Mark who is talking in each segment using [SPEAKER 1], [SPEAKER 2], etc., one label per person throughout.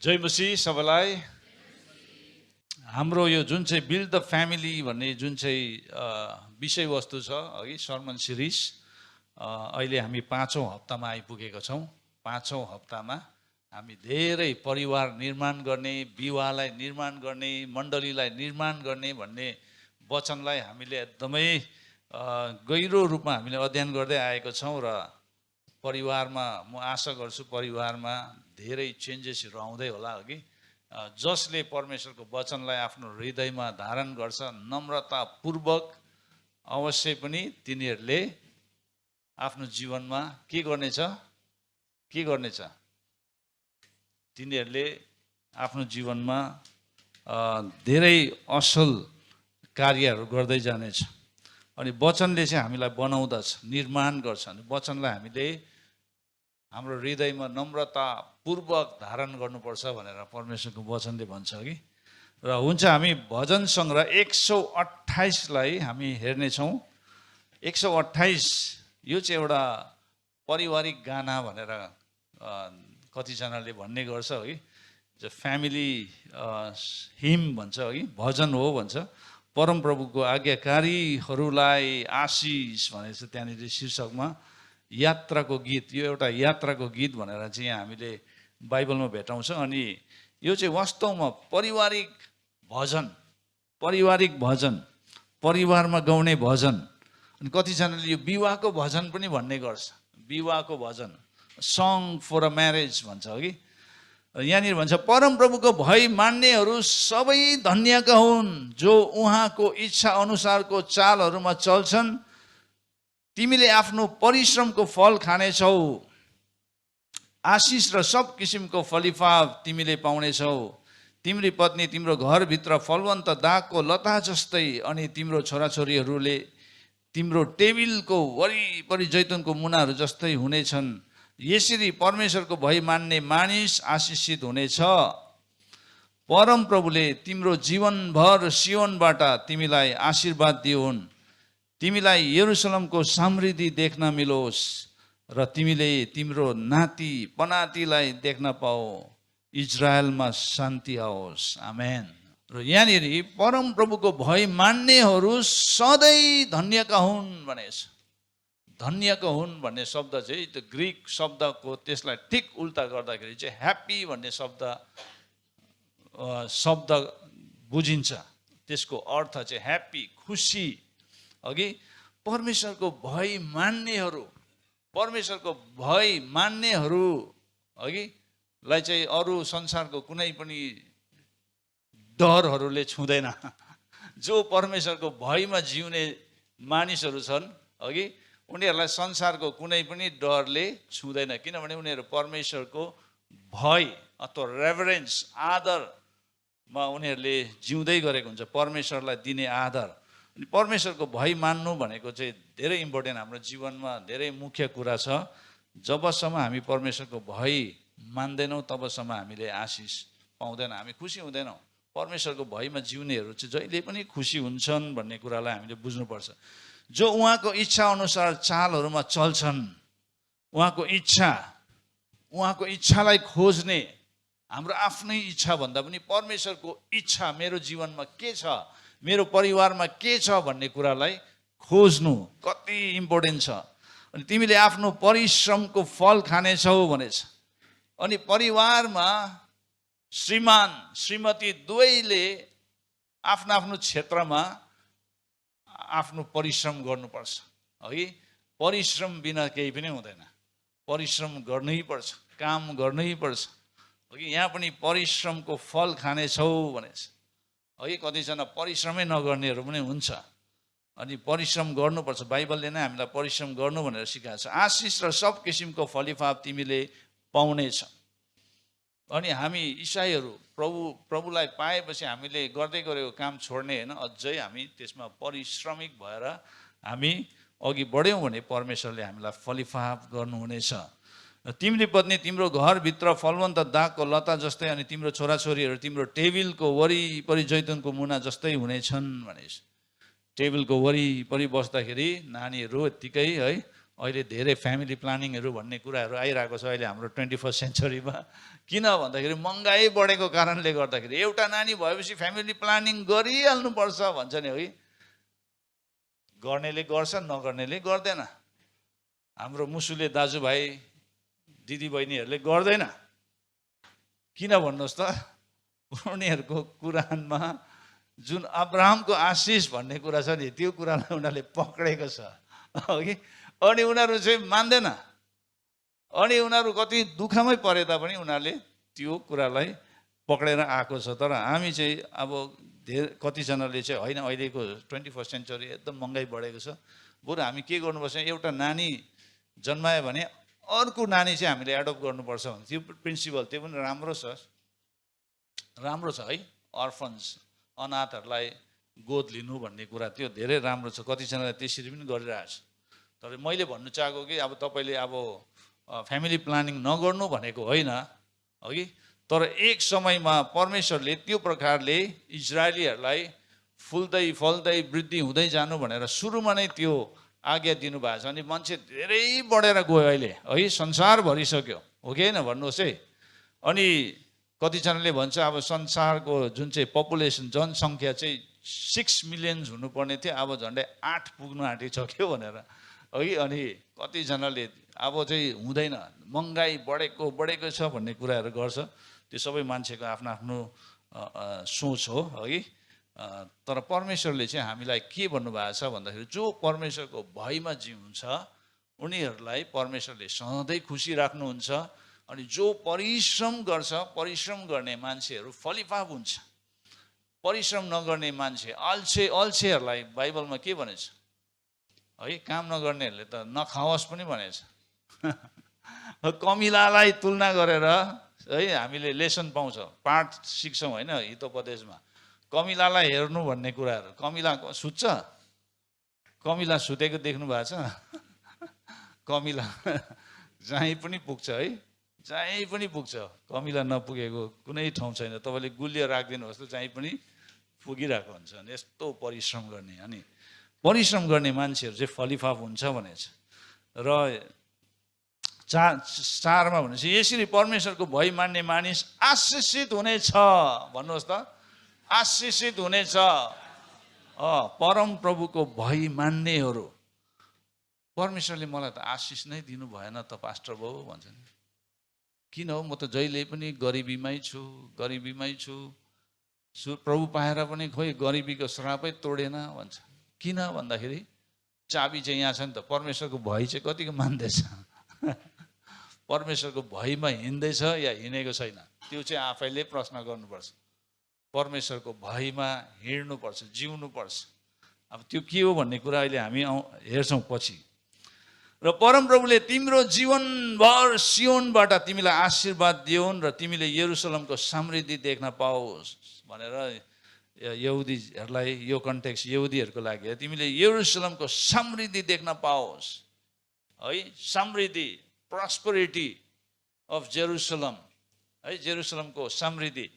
[SPEAKER 1] जय मसीह सबैलाई। हाम्रो यो जुन चाहिँ बिल्ड द फ्यामिली भन्ने जुन चाहिँ विषयवस्तु छ अघि सर्मन सिरिज, अहिले हामी 5औं हप्तामा आइपुगेका छौँ। 5औं हप्तामा हामी धेरै परिवार निर्माण गर्ने, विवाहलाई निर्माण गर्ने, मण्डलीलाई निर्माण गर्ने भन्ने वचनलाई हामीले एकदमै गहिरो रूपमा हामीले अध्ययन गर्दै आएको छौँ र परिवारमा म आशा गर्छु परिवारमा धेरै चेन्जेसहरू आउँदै होला अघि। जसले परमेश्वरको वचनलाई आफ्नो हृदयमा धारण गर्छ नम्रतापूर्वक, अवश्य पनि तिनीहरूले आफ्नो जीवनमा के गर्नेछ तिनीहरूले आफ्नो जीवनमा धेरै असल कार्यहरू गर्दै जानेछ। अनि वचनले चाहिँ हामीलाई बनाउँदछ, निर्माण गर्छ। अनि वचनलाई हामीले हाम्रो हृदयमा नम्रतापूर्वक धारण गर्नुपर्छ भनेर परमेश्वरको वचनले भन्छ कि। र हुन्छ, हामी भजन सङ्ग्रह 128लाई हामी हेर्नेछौँ। 128 यो चाहिँ एउटा पारिवारिक गाना भनेर कतिजनाले भन्ने गर्छ है, फ्यामिली हिम भन्छ है, भजन हो भन्छ। परमप्रभुको आज्ञाकारीहरूलाई आशिष भनेर चाहिँ त्यहाँनिर शीर्षकमा यात्राको गीत, यो एउटा यात्राको गीत भनेर चाहिँ यहाँ हामीले बाइबलमा भेटाउँछ। अनि यो चाहिँ वास्तवमा पारिवारिक भजन, परिवारमा गाउने भजन। अनि कतिजनाले यो विवाहको भजन पनि भन्ने गर्छ, विवाहको भजन, सङ फर अ म्यारेज भन्छ कि। यहाँनिर भन्छ, परमप्रभुको भय मान्नेहरू सबै धन्यका हुन् जो उहाँको इच्छा अनुसारको चालहरूमा चल्छन्। तिमीले आफ्नो परिश्रमको फल खानेछौ, आशिष र सब किसिमको फलिफाप तिमीले पाउनेछौ। तिम्री पत्नी तिम्रो घरभित्र फलवन्त दागको लता जस्तै, अनि तिम्रो छोराछोरीहरूले तिम्रो टेबिलको वरिपरि जैतुनको मुनाहरू जस्तै हुनेछन्। यसरी परमेश्वरको भय मान्ने मानिस आशिषित हुनेछ। परमप्रभुले तिम्रो जीवनभर सियोनबाट तिमीलाई आशीर्वाद दिउन्। तिमीलाई यरुसलेमको समृद्धि देख्न मिलोस् र तिमीले तिम्रो नाति पनातिलाई देख्न पाओ। इजरायलमा शान्ति आओस्। आमेन। र यहाँनिर परमप्रभुको भय मान्नेहरू सधैँ धन्यका हुन् भनेछ। धन्यका हुन् भन्ने शब्द चाहिँ त्यो ग्रिक शब्दको, त्यसलाई ठिक उल्टा गर्दाखेरि चाहिँ ह्याप्पी भन्ने शब्द बुझिन्छ। त्यसको अर्थ चाहिँ ह्याप्पी, खुसी। अघि परमेश्वरको भय मान्नेहरू अघिलाई चाहिँ अरू संसारको कुनै पनि डरहरूले छुँदैन। जो परमेश्वरको भयमा जिउने मानिसहरू छन् अघि, उनीहरूलाई संसारको कुनै पनि डरले छुँदैन, किनभने उनीहरू परमेश्वरको भय अथवा रेभरेन्स, आदरमा उनीहरूले जिउँदै गरेको हुन्छ। परमेश्वरलाई दिने आदर। अनि परमेश्वरको भय मान्नु भनेको चाहिँ धेरै इम्पोर्टेन्ट, हाम्रो जीवनमा धेरै मुख्य कुरा छ। जबसम्म हामी परमेश्वरको भय मान्दैनौँ तबसम्म हामीले आशिष पाउँदैन, हामी खुसी हुँदैनौँ। परमेश्वरको भयमा जिउनेहरू चाहिँ जहिले पनि खुसी हुन्छन् भन्ने कुरालाई हामीले बुझ्नुपर्छ। जो उहाँको इच्छा अनुसार चालहरूमा चल्छन्, उहाँको इच्छालाई खोज्ने, हाम्रो आफ्नै इच्छा भन्दा पनि परमेश्वरको इच्छा मेरो जीवनमा के छ, मेरो परिवारमा के छ भन्ने कुरालाई खोज्नु कति इम्पोर्टेन्ट छ। अनि तिमीले आफ्नो परिश्रमको फल खानेछौ भनेछ। अनि परिवारमा श्रीमान श्रीमती दुवैले आफ्नो आफ्नो क्षेत्रमा आफ्नो परिश्रम गर्नुपर्छ है। परिश्रम बिना केही पनि हुँदैन, परिश्रम गर्नै पर्छ, काम गर्नै पर्छ। अघि यहाँ पनि परिश्रमको फल खानेछौ भनेछ है। कतिजना परिश्रमै नगर्नेहरू पनि हुन्छ। अनि परिश्रम गर्नुपर्छ, बाइबलले नै हामीलाई परिश्रम गर्नु भनेर सिकाएको छ। आशिष र सब किसिमको फलिफाप तिमीले पाउनेछ। अनि हामी इसाईहरू प्रभुलाई पाएपछि हामीले गर्दै गरेको काम छोड्ने होइन, अझै हामी त्यसमा परिश्रमिक भएर हामी अघि बढ्यौँ भने परमेश्वरले हामीलाई फलिफाप गर्नुहुनेछ। तिम्री पत्नी तिम्रो घरभित्र फलवन्त दागको लता जस्तै, अनि तिम्रो छोराछोरीहरू तिम्रो टेबिलको वरिपरि जैतुनको मुना जस्तै हुनेछन् भनेछ। टेबलको वरिपरि बस्दाखेरि नानीहरू यत्तिकै है अहिले धेरै फ्यामिली प्लानिङहरू भन्ने कुराहरू आइरहेको छ अहिले हाम्रो 21st सेन्चुरीमा। किन भन्दाखेरि महँगाई बढेको कारणले गर्दाखेरि एउटा नानी भएपछि फ्यामिली प्लानिङ गरिहाल्नुपर्छ भन्छ नि है। गर्नेले गर्छ, नगर्नेले गर्दैन। हाम्रो मुसुले दाजुभाइ दिदीबहिनीहरूले गर्दैन। किन भन्नुहोस् त, उनीहरूको कुरानमा जुन अब्राहमको आशिष भन्ने कुरा छ नि, त्यो कुरालाई उनीहरूले पक्रेको छ कि। अनि उनीहरू चाहिँ मान्दैन। अनि उनीहरू कति दुःखमै परे तापनि उनीहरूले त्यो कुरालाई पक्रेर आएको छ। तर हामी चाहिँ अब कतिजनाले चाहिँ होइन, अहिलेको 21st सेन्चुरी एकदम महँगाई बढेको छ, बरु हामी के गर्नुपर्छ, एउटा नानी जन्मायो भने अर्को नानी चाहिँ हामीले एडप्ट गर्नुपर्छ भने त्यो प्रिन्सिपल, त्यो पनि राम्रो छ है। अर्फन्स, अनाथहरूलाई गोद लिनु भन्ने कुरा त्यो धेरै राम्रो छ। कतिजनाले त्यसरी पनि गरिरहेछ। तर मैले भन्नु चाहेको कि अब तपाईँले अब फ्यामिली प्लानिङ नगर्नु भनेको होइन है। तर एक समयमा परमेश्वरले त्यो प्रकारले इजरायलीहरूलाई फुल्दै फल्दै वृद्धि हुँदै जानु भनेर सुरुमा नै त्यो आज्ञा दिनुभएको छ। अनि मान्छे धेरै बढेर गयो अहिले है, संसार भरिसक्यो, हो कि होइन भन्नुहोस् है। अनि कतिजनाले भन्छ अब संसारको जुन चाहिँ पपुलेसन, जनसङ्ख्या चाहिँ 6 मिलियन हुनुपर्ने थियो, अब झन्डै 8 पुग्नु आँटिसक्यो भनेर है। अनि कतिजनाले अब चाहिँ हुँदैन, महँगाई बढेको छ भन्ने कुराहरू गर्छ। त्यो सबै मान्छेको आफ्नो आफ्नो सोच हो है। तर परमेश्वरले चाहिँ हामीलाई के भन्नुभएको छ भन्दाखेरि जो परमेश्वरको भयमा जिउँछ उनीहरूलाई परमेश्वरले सधैँ खुसी राख्नुहुन्छ। अनि जो परिश्रम गर्छ, परिश्रम गर्ने मान्छेहरू फलिफाप हुन्छ। परिश्रम नगर्ने मान्छे, अल्छेहरूलाई बाइबलमा के भनेछ है, काम नगर्नेहरूले त नखाओस् पनि भनेछ। कमिलालाई तुलना गरेर है हामीले लेसन पाउँछौँ, पाठ सिक्छौँ होइन हितोपदेशमा। कमिलालाई हेर्नु भन्ने कुराहरू, कमिला सुत्छ, कमिला सुतेको देख्नु भएको छ? कमिला जहीँ पनि पुग्छ है, जहीँ पनि पुग्छ। कमिला नपुगेको कुनै ठाउँ छैन। तपाईँले गुलियो राखिदिनुहोस् त जहीँ पनि पुगिरहेको हुन्छ। अनि यस्तो परिश्रम गर्ने, अनि परिश्रम गर्ने मान्छेहरू चाहिँ फलिफाप हुन्छ भनेछ। र 4मा भनेपछि यसरी परमेश्वरको भय मान्ने मानिस आशिषित हुनेछ। भन्नुहोस् त, आशिषित हुनेछ। परम प्रभुको भय मान्नेहरू। परमेश्वरले मलाई त आशिष नै दिनु भएन त पास्टर बाबु भन्छ नि। किन हो, म त जहिले पनि गरिबीमै छु, गरिबीमै छु। प्रभु पाएर पनि खोइ गरिबीको श्रापै तोडेन भन्छ। किन भन्दाखेरि चाबी चाहिँ यहाँ छ नि त, परमेश्वरको भय चाहिँ कतिको मान्दैछ, परमेश्वरको भयमा हिँड्दैछ या हिँडेको छैन, त्यो चाहिँ आफैले प्रश्न गर्नुपर्छ। परमेश्वरको भयमा हिँड्नुपर्छ, जिउनुपर्छ। अब त्यो के हो भन्ने कुरा अहिले हामी हेर्छौँ पछि। र परमप्रभुले तिम्रो जीवनभर सियोनबाट तिमीलाई आशीर्वाद दिउन् र तिमीले यरुसलेमको समृद्धि देख्न पाओस् भनेर यहुदीहरूलाई, यो कन्टेक्स्ट यहुदीहरूको लागि, तिमीले यरुसलेमको समृद्धि देख्न पाओस् है। समृद्धि, प्रस्पेरिटी अफ जेरुसलम है, जेरुसलमको समृद्धि।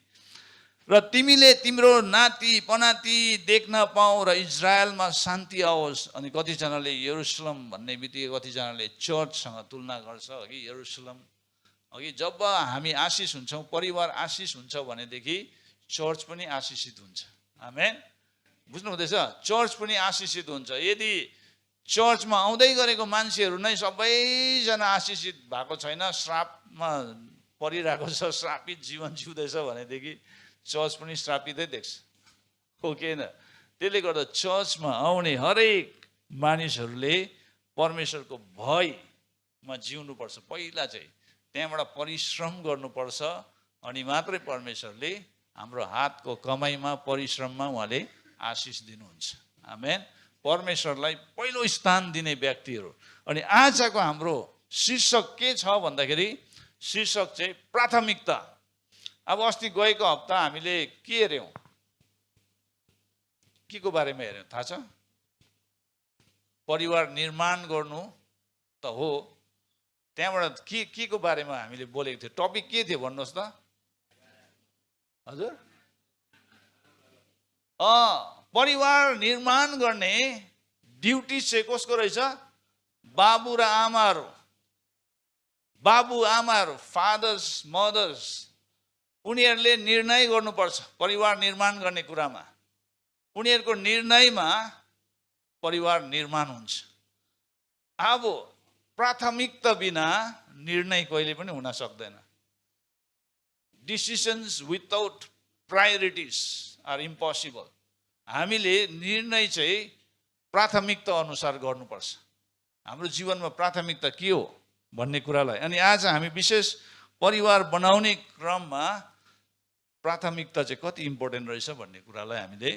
[SPEAKER 1] र तिमीले तिम्रो नाति पनाति देख्न पाऊ र इजरायलमा शान्ति आओस्। अनि कतिजनाले यरुसलम भन्ने बित्तिकै कतिजनाले चर्चसँग तुलना गर्छ कि यरुसलम अघि जब हामी आशिष हुन्छौँ, परिवार आशिष हुन्छ भनेदेखि चर्च पनि आशिषित हुन्छ। आमेन, बुझ्नु हुँदैछ? चर्च पनि आशिषित हुन्छ। यदि चर्चमा आउँदै गरेको मान्छेहरू नै सबैजना आशिषित भएको छैन, श्रापमा परिरहेको छ, श्रापित जीवन जिउँदैछ भनेदेखि चर्च पनि श्रापितै देख्छ, हो कि होइन? त्यसले गर्दा चर्चमा आउने हरेक मानिसहरूले परमेश्वरको भयमा जिउनुपर्छ पहिला चाहिँ। त्यहाँबाट परिश्रम गर्नुपर्छ, अनि मात्रै परमेश्वरले हाम्रो हातको कमाइमा, परिश्रममा उहाँले आशिष दिनुहुन्छ। आमेन। परमेश्वरलाई पहिलो स्थान दिने व्यक्तिहरू। अनि आजको हाम्रो शीर्षक के छ भन्दाखेरि, शीर्षक चाहिँ प्राथमिकता। अब अस्ति गएको हप्ता हामीले के हेऱ्यौँ, के को बारेमा हेऱ्यौँ थाहा छ? परिवार निर्माण गर्नु त हो। त्यहाँबाट के को बारेमा हामीले बोलेको थियो? टपिक के थियो भन्नुहोस् त? हजुर, परिवार निर्माण गर्ने ड्युटी चाहिँ कसको रहेछ? बाबु आमाहरू फादर्स मदर्स उनीहरूले निर्णय गर्नुपर्छ परिवार निर्माण गर्ने कुरामा। उनीहरूको निर्णयमा परिवार निर्माण हुन्छ। अब प्राथमिकता बिना निर्णय कहिले पनि हुन सक्दैन। Decisions without priorities are impossible. हामीले निर्णय चाहिँ प्राथमिकता अनुसार गर्नुपर्छ। हाम्रो जीवनमा प्राथमिकता के हो भन्ने कुरालाई, अनि आज हामी विशेष परिवार बनाउने क्रममा प्राथमिकता चाहिँ कति इम्पोर्टेन्ट रहेछ भन्ने कुरालाई हामीले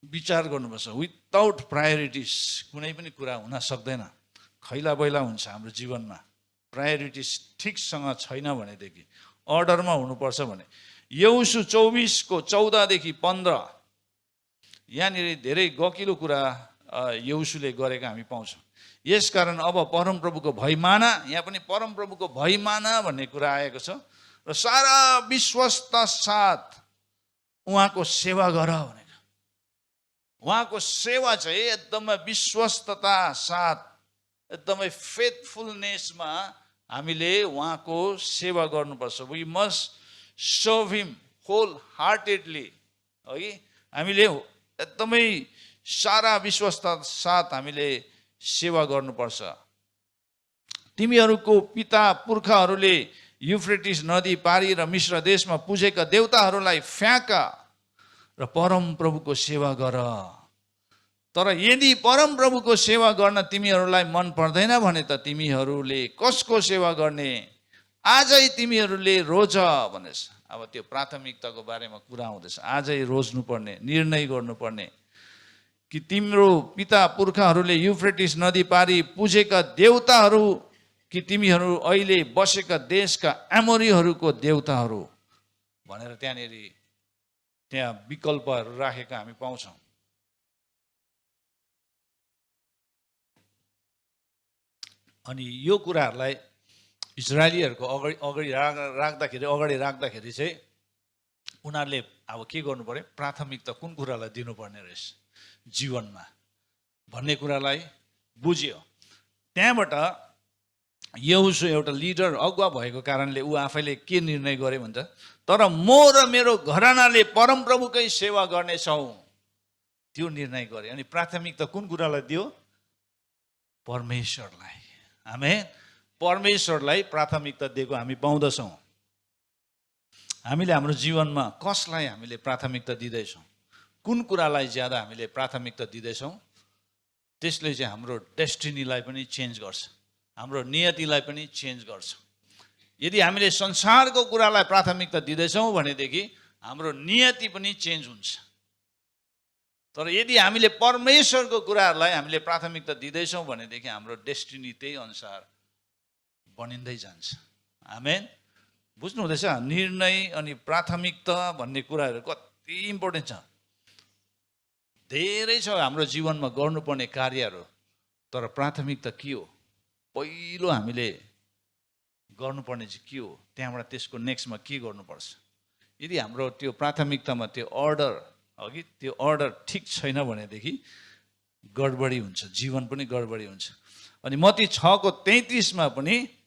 [SPEAKER 1] विचार गर्नुपर्छ। विदाउट प्रायोरिटिज कुनै पनि कुरा हुन सक्दैन, खैला बैला हुन्छ हाम्रो जीवनमा। प्रायोरिटिज ठिकसँग छैन भनेदेखि, अर्डरमा हुनुपर्छ भने। यहोशू 24:14-15 यहाँनिर धेरै गकिलो कुरा यहोशूले गरेको हामी पाउँछौँ। यसकारण अब परमप्रभुको भय माना, यहाँ पनि परमप्रभुको भय माना भन्ने कुरा आएको छ, र सारा विश्वस्ता साथ उहाँको सेवा गर भनेको। उहाँको सेवा चाहिँ एकदमै विश्वस्तता साथ, एकदमै फेथफुलनेसमा हामीले उहाँको सेवा गर्नुपर्छ। We must serve him wholeheartedly, है। हामीले एकदमै सारा विश्वस्ता साथ हामीले सेवा गर्नुपर्छ। तिमीहरूको पिता पुर्खाहरूले युफ्रेटिस नदी पारी र मिश्र देशमा पूजेका देवताहरूलाई फ्याँका र परमप्रभुको सेवा गर। तर यदि परमप्रभुको सेवा गर्न तिमीहरूलाई मन पर्दैन भने त तिमीहरूले कसको सेवा गर्ने? आजै तिमीहरूले रोज भनेछ। अब त्यो प्राथमिकताको बारेमा कुरा आउँदैछ। आजै रोज्नुपर्ने, निर्णय गर्नुपर्ने कि तिम्रो पिता पुर्खाहरूले युफ्रेटिस नदी पारी पूजेका देवताहरू कि तिमीहरू अहिले बसेका देशका एमोरीहरूको देवताहरू भनेर त्यहाँ विकल्पहरू राखेका हामी पाउँछौँ। अनि यो कुराहरूलाई इजरायलीहरूको अगाडि राख्दाखेरि चाहिँ उनीहरूले अब के गर्नु पर्यो? प्राथमिकता कुन कुरालाई दिनुपर्ने रहेछ जीवनमा भन्ने कुरालाई बुझ्यो। त्यहाँबाट यहोशू एउटा लिडर अगुवा भएको कारणले ऊ आफैले के निर्णय गरे भन्छ, तर म र मेरो घरानाले परमप्रभुकै सेवा गर्नेछौँ, त्यो निर्णय गरे। अनि प्राथमिकता कुन कुरालाई दियो? परमेश्वरलाई। आमेन। परमेश्वरलाई प्राथमिकता दिएको हामी पाउँदछौँ। हामीले हाम्रो जीवनमा कसलाई हामीले प्राथमिकता दिँदैछौँ, कुन कुरालाई ज्यादा हामीले प्राथमिकता दिँदैछौँ, त्यसले चाहिँ हाम्रो डेस्टिनीलाई पनि चेन्ज गर्छ, हाम्रो नियतिलाई पनि चेन्ज गर्छ। यदि हामीले संसारको कुरालाई प्राथमिकता दिँदैछौँ भनेदेखि हाम्रो नियति पनि चेन्ज हुन्छ। तर यदि हामीले परमेश्वरको कुराहरूलाई हामीले प्राथमिकता दिँदैछौँ भनेदेखि हाम्रो डेस्टिनी त्यही अनुसार बनिँदै जान्छ। आमेन। बुझ्नु हुँदैछ? निर्णय अनि प्राथमिकता भन्ने कुराहरू कति इम्पोर्टेन्ट छ। धेरै छ हाम्रो जीवनमा गर्नुपर्ने कार्यहरू, तर प्राथमिकता के हो? पहिलो हामीले गर्नुपर्ने चाहिँ के हो? त्यहाँबाट त्यसको नेक्स्टमा के गर्नुपर्छ? यदि हाम्रो त्यो प्राथमिकतामा त्यो अर्डर, अघि त्यो अर्डर ठिक छैन भनेदेखि गडबडी हुन्छ, जीवन पनि गडबडी हुन्छ। अनि मत्ती 6:33 पनि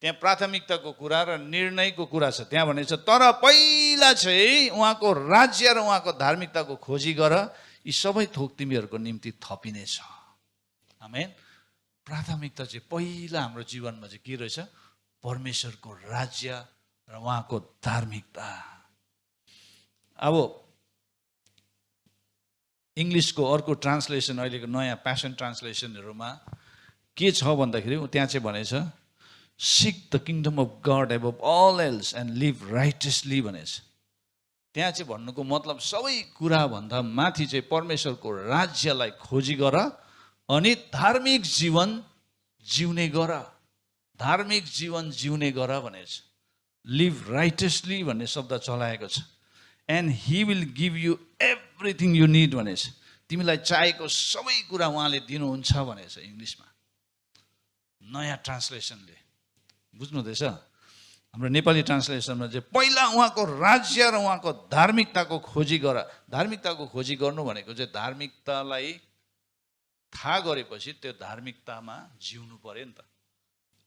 [SPEAKER 1] त्यहाँ प्राथमिकताको कुरा र निर्णयको कुरा छ। त्यहाँ भनेको छ, तर पहिला चाहिँ उहाँको राज्य र उहाँको धार्मिकताको खोजी गर, यी सबै थोक तिमीहरूको निम्ति थपिनेछ। आमेन। प्राथमिकता चाहिँ पहिला हाम्रो जीवनमा चाहिँ के रहेछ? परमेश्वरको राज्य र उहाँको धार्मिकता। अब इङ्ग्लिसको अर्को ट्रान्सलेसन, अहिलेको नयाँ प्यासन ट्रान्सलेसनहरूमा के छ भन्दाखेरि त्यहाँ चाहिँ भनेछ, Seek the kingdom of God above all else and live righteously भनेछ। त्यहाँ चाहिँ भन्नुको मतलब सबै कुरा भन्दा माथि चाहिँ परमेश्वरको राज्यलाई खोजी गर अनि धार्मिक जीवन जिउने गर, धार्मिक जीवन जिउने गर भनेछ। लिभ राइटियसली भन्ने शब्द चलाएको छ। And he will give you everything you need भनेछ। तिमीलाई चाहिएको सबै कुरा उहाँले दिनुहुन्छ भनेछ इङ्ग्लिसमा, नयाँ ट्रान्सलेसनले। बुझ्नु हुँदैछ? हाम्रो नेपाली ट्रान्सलेसनमा चाहिँ पहिला उहाँको राज्य र उहाँको धार्मिकताको खोजी गर। धार्मिकताको खोजी गर्नु भनेको चाहिँ धार्मिकतालाई थाहा गरेपछि त्यो धार्मिकतामा जिउनु पर्यो नि त।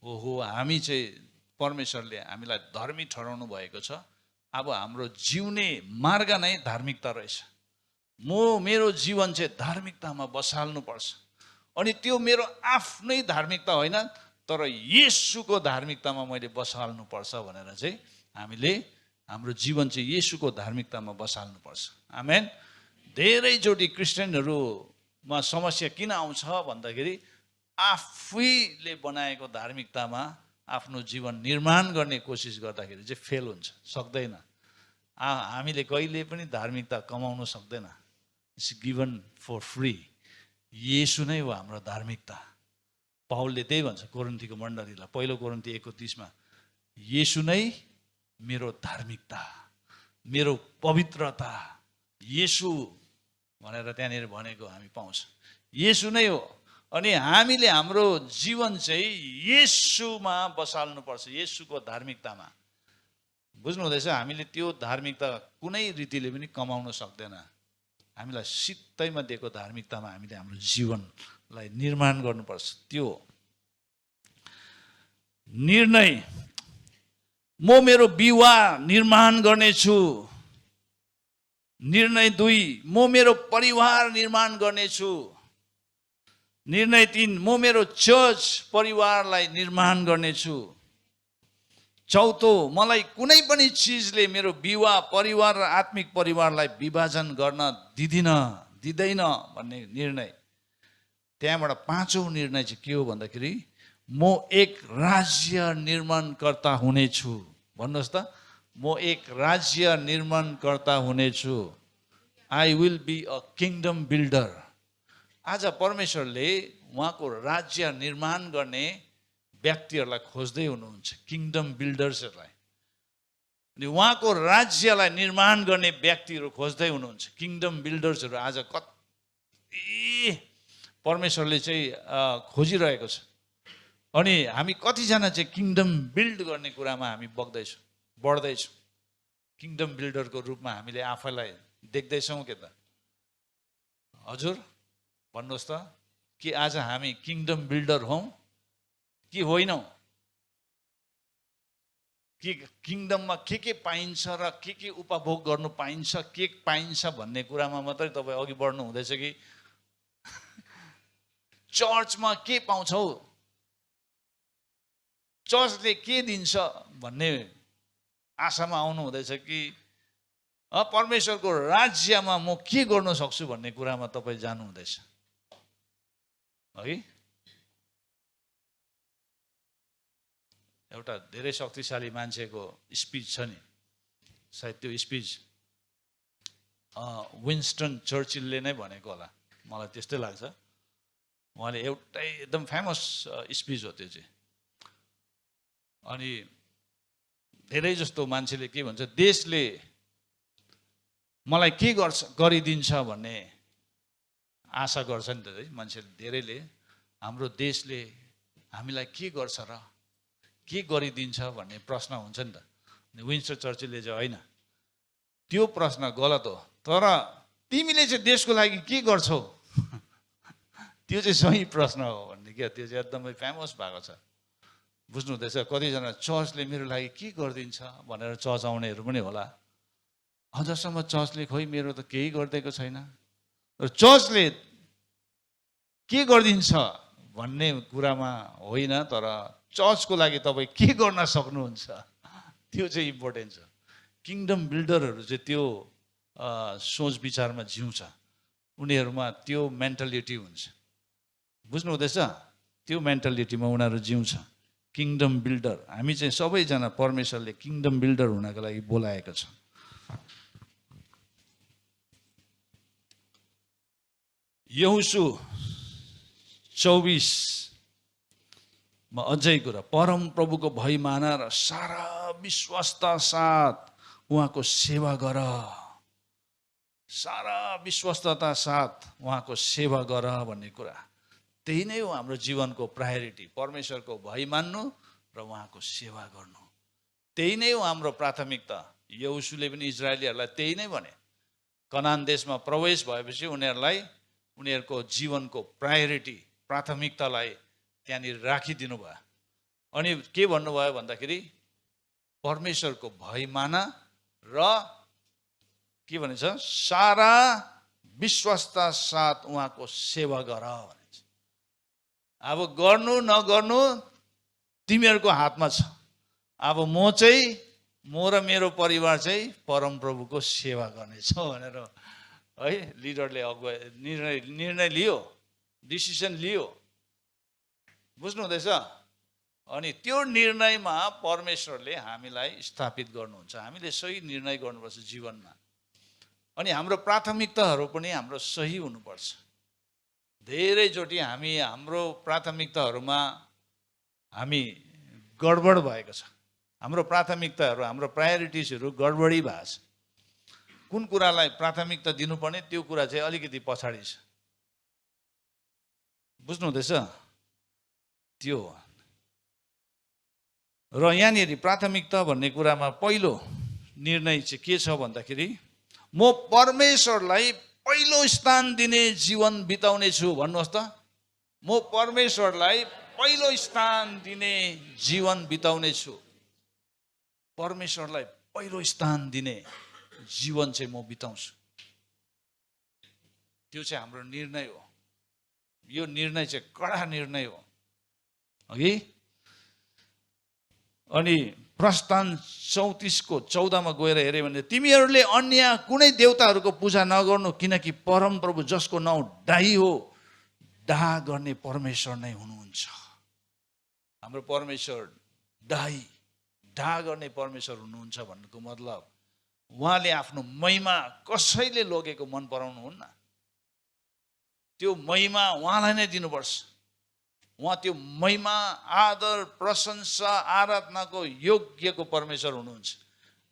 [SPEAKER 1] ओहो हामी चाहिँ परमेश्वरले हामीलाई धर्मी ठहराउनु भएको छ, अब हाम्रो जिउने मार्ग नै धार्मिकता रहेछ। मेरो जीवन चाहिँ धार्मिकतामा बसाल्नुपर्छ। अनि त्यो मेरो आफ्नै धार्मिकता होइन, तर येशूको धार्मिकतामा मैले बसाल्नुपर्छ भनेर चाहिँ हामीले हाम्रो जीवन चाहिँ येशूको धार्मिकतामा बसाल्नुपर्छ। आमेन। धेरैचोटि क्रिस्चियनहरूमा समस्या किन आउँछ भन्दाखेरि आफैले बनाएको धार्मिकतामा आफ्नो जीवन निर्माण गर्ने कोसिस गर्दाखेरि चाहिँ फेल हुन्छ, सक्दैन। हामीले कहिले पनि धार्मिकता कमाउन सक्दैन। It's given for free. येशू नै हो हाम्रो धार्मिकता। पाउलले त्यही भन्छ कोरिन्थीको मण्डलीलाई, पहिलो कोरिन्थी 1:30मा, येशू नै मेरो धार्मिकता, मेरो पवित्रता, येशू भनेर त्यहाँनिर भनेको हामी पाउँछ। येशू नै हो। अनि हामीले हाम्रो जीवन चाहिँ येशूमा बसाल्नुपर्छ, येशूको धार्मिकतामा। बुझ्नु हुँदैछ? हामीले त्यो धार्मिकता कुनै रीतिले पनि कमाउन सक्दैन। हामीलाई सित्तैमा दिएको धार्मिकतामा हामीले हाम्रो जीवनलाई निर्माण गर्नुपर्छ। त्यो निर्णय, म मेरो विवाह निर्माण गर्नेछु। निर्णय 2, म मेरो परिवार निर्माण गर्नेछु। निर्णय 3, म मेरो चर्च परिवारलाई निर्माण गर्नेछु। चौथो, मलाई कुनै पनि चिजले मेरो विवाह परिवार र आत्मिक परिवारलाई विभाजन गर्न दिँदैन भन्ने निर्णय। त्यहाँबाट पाँचौँ निर्णय चाहिँ के हो भन्दाखेरि, म एक राज्य निर्माणकर्ता हुनेछु। भन्नुहोस् त, म एक राज्य निर्माणकर्ता हुनेछु। I will be a kingdom builder. आज परमेश्वरले उहाँको राज्य निर्माण गर्ने व्यक्तिहरूलाई खोज्दै हुनुहुन्छ, किङडम बिल्डर्सहरूलाई। अनि उहाँको राज्यलाई निर्माण गर्ने व्यक्तिहरू खोज्दै हुनुहुन्छ, किङडम बिल्डर्सहरू। आज कति परमेश्वरले चाहिँ खोजिरहेको छ। अनि हामी कतिजना चाहिँ किङडम बिल्ड गर्ने कुरामा हामी बढ्दैछौँ। किङडम बिल्डरको रूपमा हामीले आफैलाई देख्दैछौँ के त? हजुर भन्नुहोस् त, कि आज हामी किङडम बिल्डर हौँ कि होइनौँ? कि किङडममा के पाइन्छ र के उपभोग गर्नु पाइन्छ, के पाइन्छ भन्ने कुरामा मात्रै तपाईँ अघि बढ्नु हुँदैछ कि चर्चमा के पाउँछौ, चर्चले के दिन्छ भन्ने आशामा आउनु हुँदैछ कि परमेश्वरको राज्यमा म के गर्न सक्छु भन्ने कुरामा तपाईँ जानु हुँदैछ है? एउटा धेरै शक्तिशाली मान्छेको स्पिच छ नि, सायद त्यो स्पिच विन्स्टन चर्चिलले नै भनेको होला, मलाई त्यस्तै लाग्छ। उहाँले एउटै एकदम फेमस स्पिच हो त्यो चाहिँ। अनि धेरै जस्तो मान्छेले के भन्छ, देशले मलाई के गरिदिन्छ भन्ने आशा गर्छ नि त है मान्छेले। धेरैले हाम्रो देशले हामीलाई के गर्छ र के गरिदिन्छ भन्ने प्रश्न हुन्छ नि त। विन्स्टन चर्चिलले चाहिँ होइन, त्यो प्रश्न गलत हो, तर तिमीले चाहिँ देशको लागि के गर्छौ त्यो चाहिँ सही प्रश्न हो भन्ने क्या। त्यो चाहिँ एकदमै फेमस भएको छ। बुझ्नु हुँदैछ? कतिजना चर्चले मेरो लागि के गरिदिन्छ भनेर चर्च आउनेहरू पनि होला। अझसम्म चर्चले खोइ मेरो त केही गरिदिएको छैन, र चर्चले के गरिदिन्छ भन्ने कुरामा होइन, तर चर्चको लागि तपाईँ के गर्न सक्नुहुन्छ त्यो चाहिँ इम्पोर्टेन्ट छ। किङडम बिल्डरहरू चाहिँ त्यो सोच विचारमा जिउँछ, उनीहरूमा त्यो मेन्टालिटी हुन्छ। बुझ्नु हुँदैछ? त्यो मेन्टालिटीमा उनीहरू जिउँछ, किङडम बिल्डर। हामी चाहिँ सबैजना परमेश्वरले किङडम बिल्डर हुनको लागि बोलाएको छ। यहोशू 24मा अझै कुरा, परम प्रभुको भय मान र सारा विश्वासता साथ उहाँको सेवा गर। सारा विश्वासता साथ उहाँको सेवा गर भन्ने कुरा, त्यही नै हो हाम्रो जीवनको प्रायोरिटी। परमेश्वरको भय मान्नु र उहाँको सेवा गर्नु, त्यही नै हो हाम्रो प्राथमिकता। यहोशूले पनि इजरायलीहरूलाई त्यही नै भने। कनान देशमा प्रवेश भएपछि उनीहरूलाई उनीहरूको जीवनको प्रायोरिटी प्राथमिकतालाई त्यहाँनिर राखिदिनु भयो। अनि के भन्नुभयो भन्दाखेरि परमेश्वरको भय मान र के भनिन्छ सारा विश्वासता साथ उहाँको सेवा गर भनिन्छ। अब गर्नु नगर्नु तिमीहरूको हातमा छ। अब म र मेरो परिवार चाहिँ परमप्रभुको सेवा गर्नेछौँ भनेर है लिडरले निर्णय लियो, डिसिसन लियो। बुझ्नु हुँदैछ? अनि त्यो निर्णयमा परमेश्वरले हामीलाई स्थापित गर्नुहुन्छ। हामीले सही निर्णय गर्नुपर्छ जीवनमा। अनि हाम्रो प्राथमिकताहरू पनि हाम्रो सही हुनुपर्छ। धेरैचोटि हाम्रो प्राथमिकताहरूमा हामी गडबड भएको छ। हाम्रो प्राथमिकताहरू, हाम्रो प्रायोरिटिजहरू गडबडी भएको छ। कुन कुरालाई प्राथमिकता दिनुपर्ने त्यो कुरा चाहिँ अलिकति पछाडि छ। बुझ्नु हुँदैछ? त्यो र यहाँनिर प्राथमिकता भन्ने कुरामा पहिलो निर्णय चाहिँ के छ भन्दाखेरि म परमेश्वरलाई पहिलो स्थान दिने जीवन बिताउने छु। भन्नुहोस् त, म परमेश्वरलाई पहिलो स्थान दिने जीवन बिताउने छु। परमेश्वरलाई पहिलो स्थान दिने जीवन चाहिँ म बिताउँछु। त्यो चाहिँ हाम्रो निर्णय हो। यो निर्णय चाहिँ कडा निर्णय हो अघि। अनि प्रस्थान 34:14 गएर हेऱ्यो भने तिमीहरूले अन्य कुनै देवताहरूको पूजा नगर्नु, किनकि परमप्रभु जसको नाउँ डाही हो, डाहा गर्ने परमेश्वर नै हुनुहुन्छ। हाम्रो परमेश्वर डाहा गर्ने परमेश्वर हुनुहुन्छ भन्नुको मतलब उहाँले आफ्नो महिमा कसैले लोगेको मन पराउनु हुन्न। त्यो महिमा उहाँलाई नै दिनुपर्छ। उहाँ त्यो महिमा, आदर, प्रशंसा, आराधनाको योग्यको परमेश्वर हुनुहुन्छ।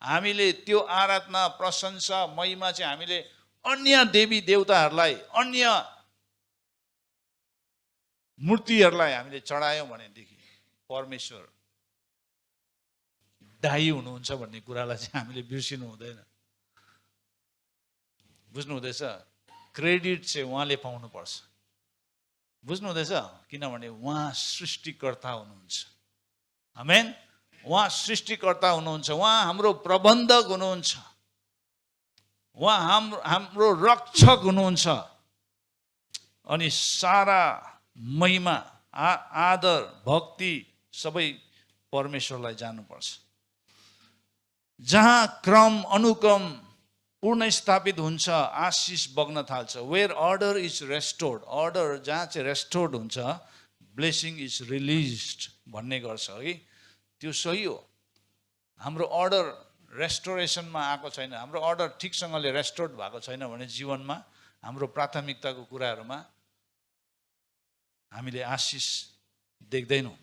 [SPEAKER 1] हामीले त्यो आराधना, प्रशंसा, महिमा चाहिँ हामीले अन्य देवी देवताहरूलाई, अन्य मूर्तिहरूलाई हामीले चढायौँ भनेदेखि परमेश्वर दायी हुनुहुन्छ भन्ने कुरालाई चाहिँ हामीले बिर्सिनु हुँदैन। बुझ्नु हुँदैछ? क्रेडिट चाहिँ उहाँले पाउनुपर्छ। बुझ्नु हुँदैछ? किनभने उहाँ सृष्टिकर्ता हुनुहुन्छ। आमेन। उहाँ सृष्टिकर्ता हुनुहुन्छ। उहाँ हाम्रो प्रबन्धक हुनुहुन्छ। उहाँ हाम्रो रक्षक हुनुहुन्छ। अनि सारा महिमा, आदर, भक्ति सबै परमेश्वरलाई जानुपर्छ। जहाँ क्रम अनुक्रम पुनर्स्थापित हुन्छ, आशिष बग्न थाल्छ। Where order is restored, order जहाँ चाहिँ रेस्टोर्ड हुन्छ, ब्लेसिङ इज रिलिज्ड भन्ने गर्छ है। त्यो सही हो। हाम्रो अर्डर रेस्टोरेसनमा आएको छैन, हाम्रो अर्डर ठिकसँगले रेस्टोर्ड भएको छैन भने जीवनमा हाम्रो प्राथमिकताको कुराहरूमा हामीले आशिष देख्दैनौँ।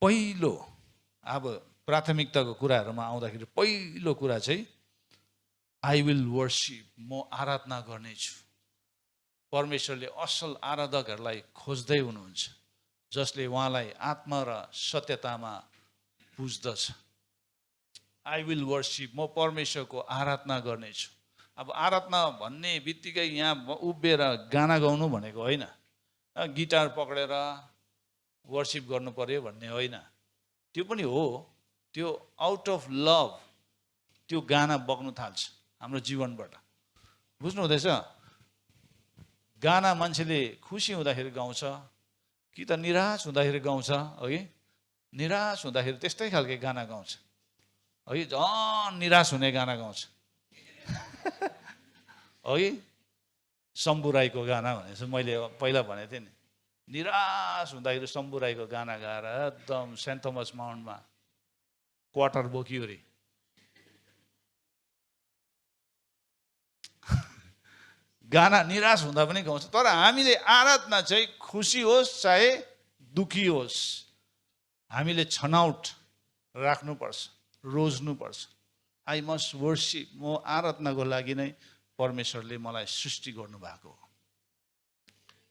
[SPEAKER 1] पहिलो अब प्राथमिकताको कुराहरूमा आउँदाखेरि पहिलो कुरा चाहिँ आई विल वर्शिप, म आराधना गर्नेछु। परमेश्वरले असल आराधकहरूलाई खोज्दै हुनुहुन्छ जसले उहाँलाई आत्मा र सत्यतामा पुज्दछ। आई विल वर्शिप, म परमेश्वरको आराधना गर्नेछु। अब आराधना भन्ने बित्तिकै यहाँ उभिएर गाना गाउनु भनेको होइन, गिटार पक्रेर वर्शिप गर्नु पर्यो भन्ने होइन। त्यो पनि हो, त्यो आउट अफ लभ त्यो गाना बग्नु थाल्छ हाम्रो जीवनबाट। बुझ्नु हुँदैछ? गाना मान्छेले खुसी हुँदाखेरि गाउँछ कि त निराश हुँदाखेरि गाउँछ है। निराश हुँदाखेरि त्यस्तै खालके गाना गाउँछ है, झन् निराश हुने गाना गाउँछ है। शम्भु राईको गाना भनेको चाहिँ मैले पहिला भनेको थिएँ नि, निराश हुँदाखेरि शम्भु राईको गाना गाएर एकदम सेन्ट थोमस माउन्टमा क्वार्टर बोकियो अरे। गाना निराश हुँदा पनि गाउँछ। तर हामीले आराधना चाहिँ खुसी होस् चाहे दुखी होस्, हामीले छनौट राख्नुपर्छ, रोज्नुपर्छ। आई मस्ट वर्शिप, म आराधनाको लागि नै परमेश्वरले मलाई सृष्टि गर्नुभएको हो।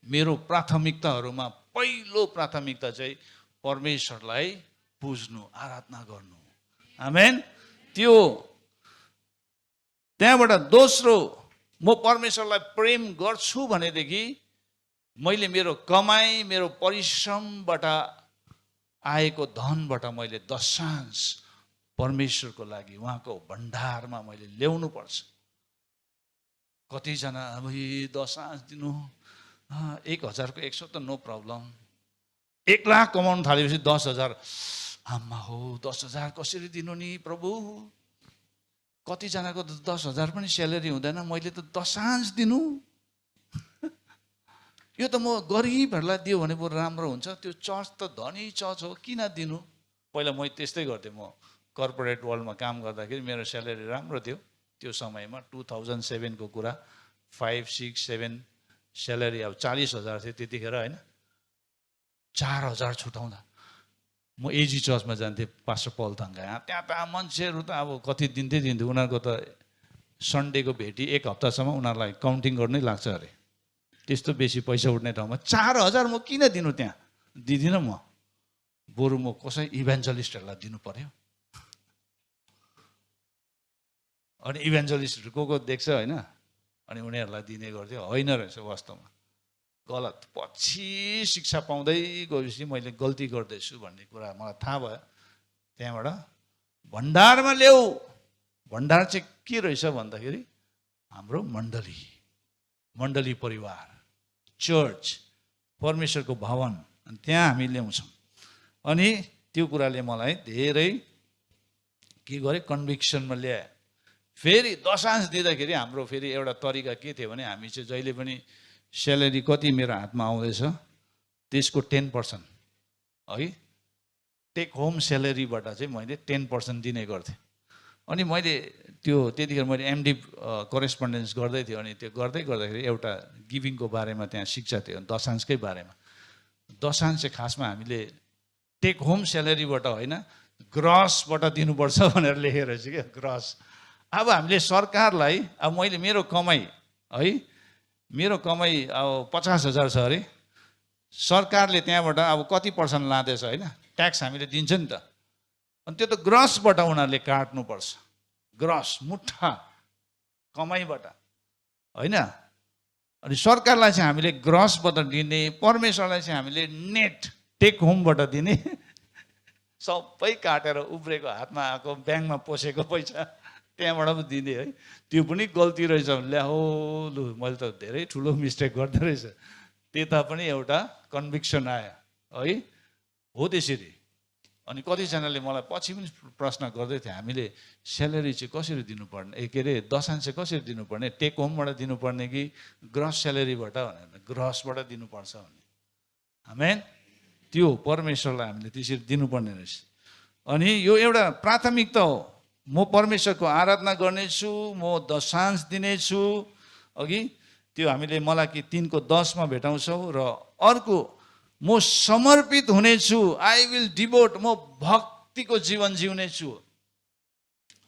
[SPEAKER 1] मेरो प्राथमिकताहरूमा पहिलो प्राथमिकता चाहिँ परमेश्वरलाई पुज्नु, आराधना गर्नु। आमेन। त्यो त्यहाँबाट दोस्रो म परमेश्वरलाई प्रेम गर्छु भनेदेखि मैले मेरो कमाई, मेरो परिश्रमबाट आएको धनबाट मैले दशांश परमेश्वरको लागि उहाँको भण्डारमा मैले ल्याउनु पर्छ। कतिजना अब यी दशांश दिनु 1,000 को 100 त नो प्रब्लम, 1 लाख कमाउनु थालेपछि 10,000, आम्मा हो 10,000 कसरी दिनु नि प्रभु। कतिजनाको 10,000 पनि स्यालेरी हुँदैन, मैले त दशांश दिनु। यो त म गरिबहरूलाई दियो भने बरु राम्रो हुन्छ। त्यो चर्च त धनी चर्च हो, किन दिनु। पहिला म त्यस्तै गर्थेँ। म कर्पोरेट वर्ल्डमा काम गर्दाखेरि मेरो स्यालेरी राम्रो थियो। त्यो समयमा 2007 को कुरा, 5, 6, 7 स्यालेरी अब 40,000 थियो त्यतिखेर होइन। 4,000 छुटाउँदा म एजी चर्चमा जान्थेँ, पास्टर पल थङ्गा। त्यहाँ त मान्छेहरू त अब कति दिन्थ्यो। उनीहरूको त सन्डेको भेटी 1 हप्तासम्म उनीहरूलाई काउन्टिङ गर्नै लाग्छ अरे। त्यस्तो बेसी पैसा उठ्ने ठाउँमा 4,000 म किन दिनु, त्यहाँ दिदिनँ म। बरु म कसै इभेन्जलिस्टहरूलाई दिनु पर्यो। अनि इभेन्जलिस्टहरू को देख्छ होइन, अनि उनीहरूलाई दिने गर्थ्यो। होइन रहेछ वास्तवमा, गलत। पछि शिक्षा पाउँदै गएपछि मैले गल्ती गर्दैछु भन्ने कुरा मलाई थाहा भयो। त्यहाँबाट भण्डारमा ल्याऊ। भण्डार चाहिँ के रहेछ भन्दाखेरि हाम्रो मण्डली परिवार, चर्च, परमेश्वरको भवन, अनि त्यहाँ हामी ल्याउँछौँ। अनि त्यो कुराले मलाई धेरै के गरे, कन्भिक्सनमा ल्याए। फेरि दशांश दिँदाखेरि हाम्रो फेरि एउटा तरिका के थियो भने हामी चाहिँ जहिले पनि स्यालेरी कति मेरो हातमा आउँदैछ त्यसको 10% है, टेक होम स्यालेरीबाट चाहिँ मैले 10% दिने गर्थेँ। अनि मैले त्यो त्यतिखेर मैले एमडी करेस्पोन्डेन्स गर्दै थिएँ। अनि त्यो गर्दाखेरि एउटा गिभिङको बारेमा त्यहाँ शिक्षा थियो, दशांशकै बारेमा। दशांश चाहिँ खासमा हामीले टेक होम स्यालेरीबाट होइन, ग्रसबाट दिनुपर्छ भनेर लेखेर रहेछ क्या, ग्रस। अब हामीले सरकारलाई, अब मैले मेरो कमाई है, मेरो कमाई अब 50,000 छ अरे, सरकारले त्यहाँबाट अब कति % लाँदैछ होइन, ट्याक्स हामीले दिन्छ नि त। अनि त्यो त ग्रसबाट उनीहरूले काट्नुपर्छ, ग्रस मुठा कमाइबाट होइन। अनि सरकारलाई चाहिँ हामीले ग्रसबाट दिने, परमेश्वरलाई चाहिँ हामीले नेट टेक होमबाट दिने। सबै काटेर उब्रेको हातमा आएको ब्याङ्कमा पसेको पैसा त्यहाँबाट पो दिने है। त्यो पनि गल्ती रहेछ। ल्याहो लु, मैले त धेरै ठुलो मिस्टेक गर्दो रहेछ। त्यता पनि एउटा कन्भिक्सन आयो है, हो त्यसरी। अनि कतिजनाले मलाई पछि पनि प्रश्न गर्दै थिए, हामीले स्यालेरी चाहिँ कसरी दिनुपर्ने, के अरे दशांश चाहिँ कसरी दिनुपर्ने, टेक होमबाट दिनुपर्ने कि ग्रस स्यालेरीबाट भनेर। ग्रसबाट दिनुपर्छ भने आमेन। त्यो परमेश्वरलाई हामीले त्यसरी दिनुपर्ने रहेछ। अनि यो एउटा प्राथमिकता हो। म परमेश्वरको आराधना गर्नेछु, म दशांश दिनेछु अघि, त्यो हामीले मलाकी 3 को 10 मा भेटाउँछौँ। र अर्को, म समर्पित हुनेछु, आई विल डिभोट, म भक्तिको जीवन जिउनेछु,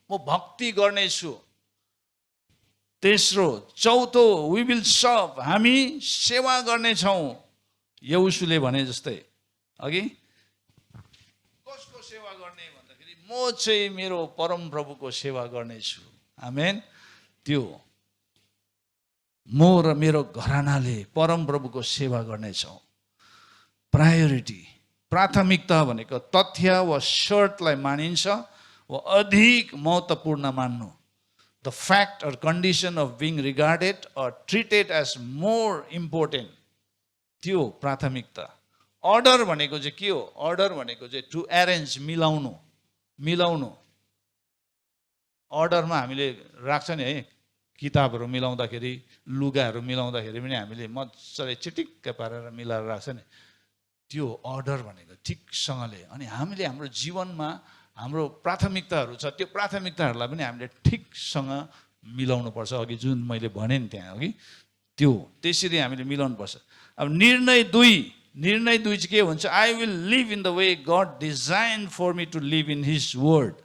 [SPEAKER 1] म भक्ति गर्नेछु। तेस्रो, चौथो, वी विल सर्भ, हामी सेवा गर्नेछौँ। यहोशूले भने जस्तै अघि, कसको सेवा गर्ने भन्दाखेरि म चाहिँ मेरो परम प्रभुको सेवा गर्नेछु। आमेन। त्यो म र मेरो घरानाले परम प्रभुको सेवा गर्नेछौँ। प्रायोरिटी, प्राथमिकता भनेको तथ्य वा शर्तलाई मानिन्छ वा अधिक महत्त्वपूर्ण मान्नु। The fact or condition of being regarded or treated as more important, त्यो प्राथमिकता। अर्डर भनेको चाहिँ के हो? अर्डर भनेको चाहिँ टु एरेन्ज, मिलाउनु। अर्डरमा हामीले राख्छ नि है, किताबहरू मिलाउँदाखेरि, लुगाहरू मिलाउँदाखेरि पनि हामीले मजाले चिटिक्क पारेर मिलाएर राख्छ नि, त्यो अर्डर भनेको ठिकसँगले। अनि हामीले हाम्रो जीवनमा हाम्रो प्राथमिकताहरू छ, त्यो प्राथमिकताहरूलाई पनि हामीले ठिकसँग मिलाउनु पर्छ। अघि जुन मैले भने नि त्यहाँ अघि, त्यो त्यसरी हामीले मिलाउनु पर्छ। अब निर्णय 2 चाहिँ के भन्छ? I will live in the way God design for me to live in his word.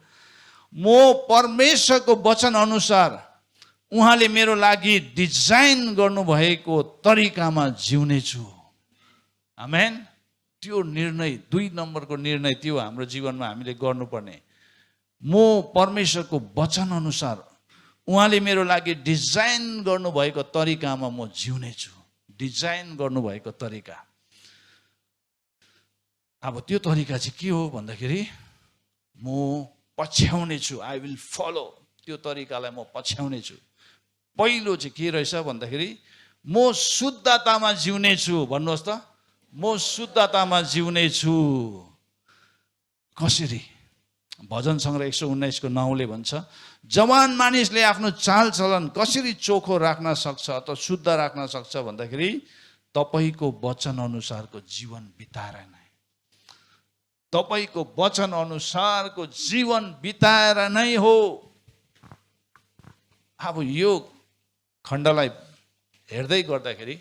[SPEAKER 1] म परमेश्वरको वचन अनुसार उहाँले मेरो लागि डिजाइन गर्नुभएको तरिकामा जिउनेछु। आमेन। त्यो निर्णय, 2 नम्बरको निर्णय त्यो हाम्रो जीवनमा हामीले गर्नुपर्ने। म परमेश्वरको वचन अनुसार उहाँले मेरो लागि डिजाइन गर्नुभएको तरिकामा म जिउनेछु। डिजाइन गर्नुभएको तरिका। अब त्यो तरिका चाहिँ के हो भन्दाखेरि म पछ्याउने छु। I will follow. त्यो तरिकालाई म पछ्याउने छु। पहिलो चाहिँ के रहेछ भन्दाखेरि म शुद्धतामा जिउने छु। भन्नुहोस् त, म शुद्धतामा जिउने छु। कसरी? भजन सङ्ग्रह 119 को 9ले भन्छ, जवान मानिसले आफ्नो चालचलन कसरी चोखो राख्न सक्छ अथवा शुद्ध राख्न सक्छ भन्दाखेरि तपाईको वचन अनुसारको जीवन बिताएर नै। तपाईको वचन अनुसारको जीवन बिताएर नै हो। अब यो खण्डलाई हेर्दै गर्दाखेरि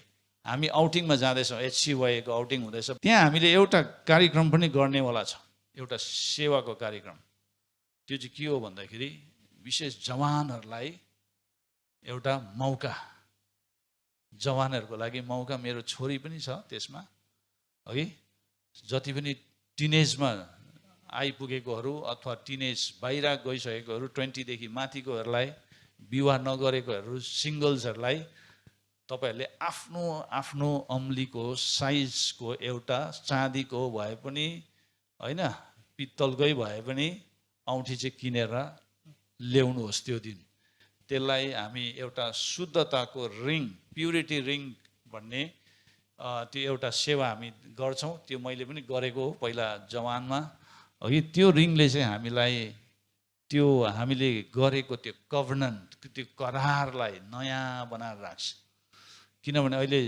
[SPEAKER 1] हामी आउटिङमा जाँदैछौँ। HCYA को आउटिङ हुँदैछ। त्यहाँ हामीले एउटा कार्यक्रम पनि गर्नेवाला छ, एउटा सेवाको कार्यक्रम। त्यो चाहिँ के हो भन्दाखेरि विशेष जवानहरूलाई एउटा मौका, जवानहरूको लागि मौका। मेरो छोरी पनि छ त्यसमा, है। जति पनि टिनेजमा आइपुगेकोहरू अथवा टिनेज बाहिर गइसकेकोहरू, 20 देखि माथिकोहरूलाई, विवाह नगरेकोहरू, सिङ्गल्सहरूलाई तपाईहरूले आफ्नो आफ्नो अम्लीको साइजको एउटा चाँदीको भए पनि होइन, पित्तलकै भए पनि औँठी चाहिँ किनेर ल्याउनुहोस्। त्यो दिन त्यसलाई हामी एउटा शुद्धताको रिङ, प्युरिटी रिङ भन्ने त्यो एउटा सेवा हामी गर्छौँ। त्यो मैले पनि गरेको हो पहिला जवानमा, है। त्यो रिङले चाहिँ हामीलाई त्यो हामीले गरेको त्यो कभनेन्ट, त्यो करारलाई नयाँ बनाएर राख्छ। किनभने अहिले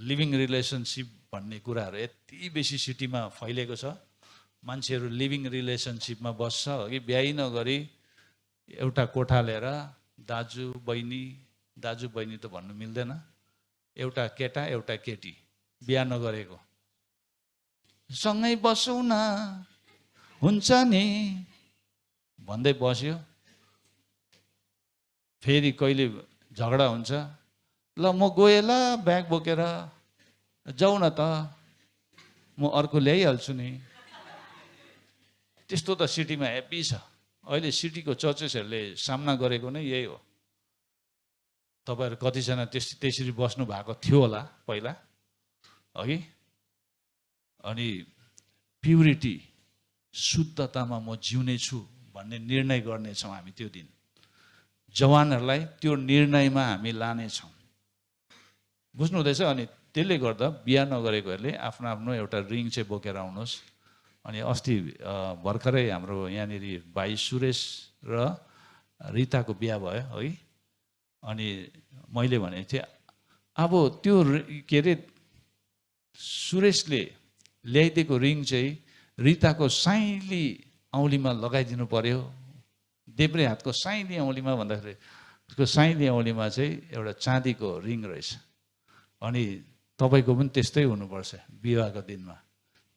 [SPEAKER 1] लिभिङ रिलेसनसिप भन्ने कुराहरू यति बेसी सिटीमा फैलेको छ। मान्छेहरू लिभिङ रिलेसनसिपमा बस्छ, है। बिहाइ नगरी एउटा कोठा लिएर दाजु बहिनी त भन्नु मिल्दैन, एउटा केटा एउटा केटी बिहा नगरेको सँगै बसौँ न हुन्छ नि भन्दै बस्यो। फेरि कहिले झगडा हुन्छ, ल म गएँ ल ब्याग बोकेर, जाउँ न त, म अर्को ल्याइहाल्छु नि। त्यस्तो त सिटीमा हेप्पी छ। अहिले सिटीको चर्चेसहरूले सामना गरेको नै यही हो। तपाईँहरू कतिजना त्यसरी बस्नु भएको थियो होला पहिला, है। अनि प्युरिटी, शुद्धतामा म जिउने छु भन्ने निर्णय गर्नेछौँ हामी त्यो दिन। जवानहरूलाई त्यो निर्णयमा हामी लानेछौँ। बुझ्नु हुँदैछ? अनि त्यसले गर्दा बिहा नगरेकोहरूले आफ्नो आफ्नो एउटा रिङ चाहिँ बोकेर आउनुहोस्। अनि अस्ति भर्खरै हाम्रो यहाँनिर भाइ सुरेश र रिताको बिहा भयो, है। अनि मैले भनेको थिएँ, अब त्यो के अरे सुरेशले ल्याइदिएको रिङ चाहिँ रिताको साइली औँलीमा लगाइदिनु पर्यो। देब्रे हातको साइली औँलीमा भन्दाखेरि उसको साइली औँलीमा चाहिँ एउटा चाँदीको रिङ रहेछ। अनि तपाईँको पनि त्यस्तै हुनुपर्छ विवाहको दिनमा।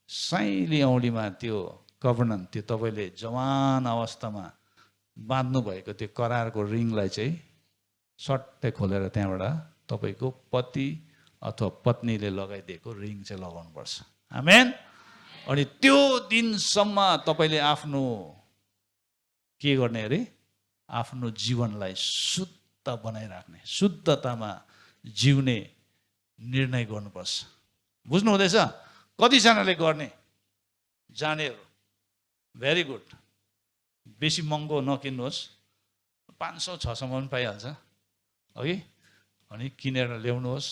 [SPEAKER 1] साइली औँलीमा त्यो कभनेन्ट, त्यो तपाईँले जवान अवस्थामा बाँध्नु भएको त्यो करारको रिङलाई चाहिँ सट्टै खोलेर त्यहाँबाट तपाईँको पति अथवा पत्नीले लगाइदिएको रिङ चाहिँ लगाउनुपर्छ। आमेन। अनि त्यो दिनसम्म तपाईँले आफ्नो के गर्ने अरे, आफ्नो जीवनलाई शुद्ध बनाइराख्ने, शुद्धतामा जिउने निर्णय गर्नुपर्छ। बुझ्नु हुँदैछ? कतिजनाले गर्ने जानेहरू? Very good. बेसी महँगो नकिन्नुहोस्, 500-600 पनि पाइहाल्छ, है। अनि किनेर ल्याउनुहोस्।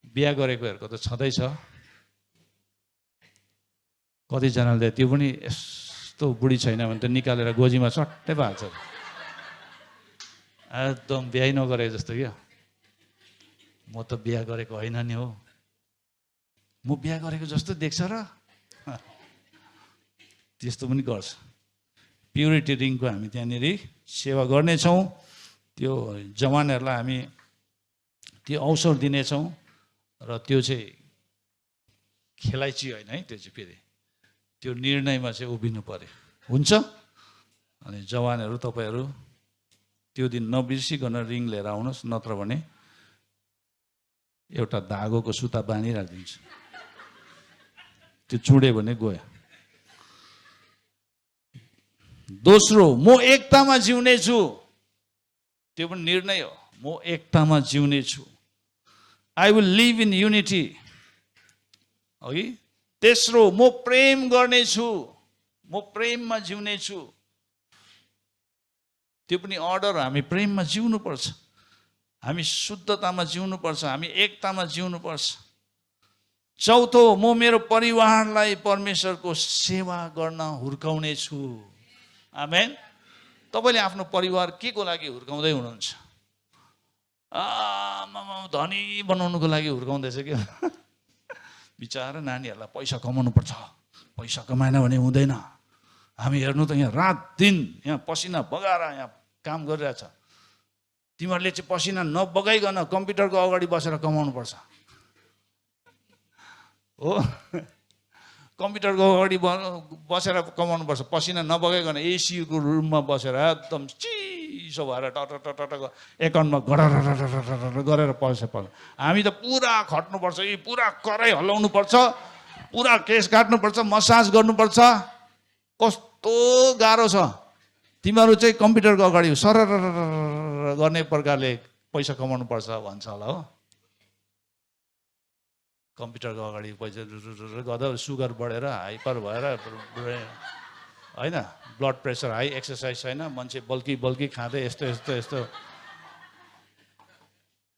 [SPEAKER 1] बिहा गरेकोहरूको त छँदैछ। कतिजनाले त्यो पनि यस्तो बुढी छैन भने त निकालेर गोजीमा सट्टै हाल्छ। एकदम बिहा नगरे जस्तो क्या। म त बिहा गरेको होइन नि हो, म बिहा गरेको जस्तो देख्छ र त्यस्तो पनि गर्छ। प्युरिटी रिङको हामी त्यहाँनिर सेवा गर्नेछौँ। त्यो जवानहरूलाई हामी त्यो अवसर दिनेछौँ। र त्यो चाहिँ खेलाइची होइन है, त्यो चाहिँ फेरि त्यो निर्णयमा चाहिँ उभिनु पर्यो। हुन्छ? अनि जवानहरू तपाईँहरू त्यो दिन नबिर्सिकन रिङ लिएर आउनुहोस्, नत्र भने एउटा धागोको सुता बाँधिराखिदिन्छु, त्यो चुड्यो भने गयो। दोस्रो, म एकतामा जिउने छु। त्यो पनि निर्णय हो। म एकतामा जिउने छु। I will live in unity. अघि तेस्रो, म प्रेम गर्नेछु, म प्रेममा जिउने छु। त्यो पनि अर्डर, हामी प्रेममा जिउनुपर्छ, हामी शुद्धतामा जिउनुपर्छ, हामी एकतामा जिउनुपर्छ। चौथो, म मेरो परिवारलाई परमेश्वरको सेवा गर्न हुर्काउने छु। आमेन। तपाईँले आफ्नो परिवार के को लागि हुर्काउँदै हुनुहुन्छ? धनी बनाउनुको लागि हुर्काउँदैछ क्या। बिचारा नानीहरूलाई पैसा कमाउनु पर्छ, पैसा कमाएन भने हुँदैन। हामी हेर्नु त यहाँ रात दिन यहाँ पसिना बगाएर यहाँ काम गरिरहेछ। तिमीहरूले चाहिँ पसिना नबगाइकन कम्प्युटरको अगाडि बसेर कमाउनु पर्छ हो। कम्प्युटरको अगाडि बसेर कमाउनु पर्छ, पसिना नबगाइकन एसीको रुममा बसेर एकदम चिसो भएर टट एकाउन्टमा गडर गरेर पैसा पाउँछ। हामी त पुरा खट्नुपर्छ, यी पुरा कराई हल्लाउनु पर्छ, पुरा केस काट्नुपर्छ, मसाज गर्नुपर्छ। कस्तो गाह्रो छ। तिमीहरू चाहिँ कम्प्युटरको अगाडि सरर गर्ने प्रकारले पैसा कमाउनु पर्छ भन्छ होला हो। कम्प्युटरको अगाडि पैसा गर्दा सुगर बढेर हाइपर भएर होइन, ब्लड प्रेसर हाई, एक्सर्साइज छैन, मान्छे बल्की खाँदै यस्तो